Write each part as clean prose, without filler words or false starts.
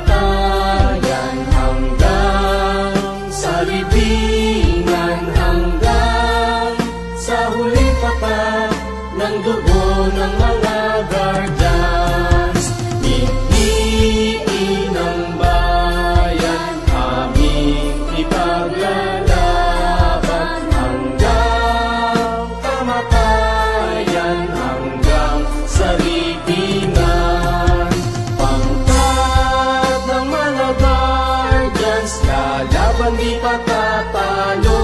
kamatayan hanggang sa libingan, hanggang sa huling tapat ng dugo ng mga guardians. Piliin ang bayan, aming ipaglalaban hanggang kamatayan, hanggang sa libingan. Pangkat ng mga guardians, lalaban di patatalo.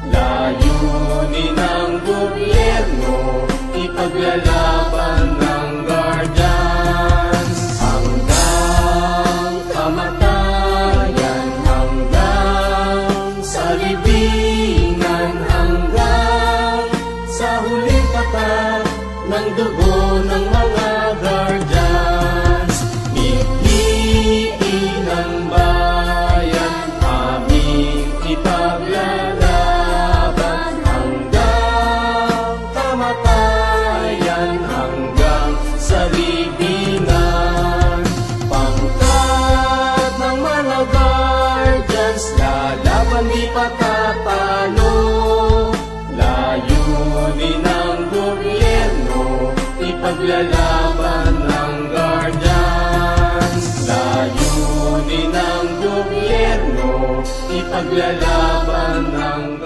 Layunin ng gobyerno, ipaglalaban ng guardians hanggang kamatayan, hanggang sa libingan, hanggang sa huling tapat ng dugo ng mga guardians. Piliin ang bayan, aming ipaglalaban hanggang kamatayan, hanggang sa libingan. Pangkat ng mga guardians, lalaban di patatalo. Layunin ng gobyerno, ipaglalaban ng guardians. Layunin ng gobyerno, ipaglalaban ng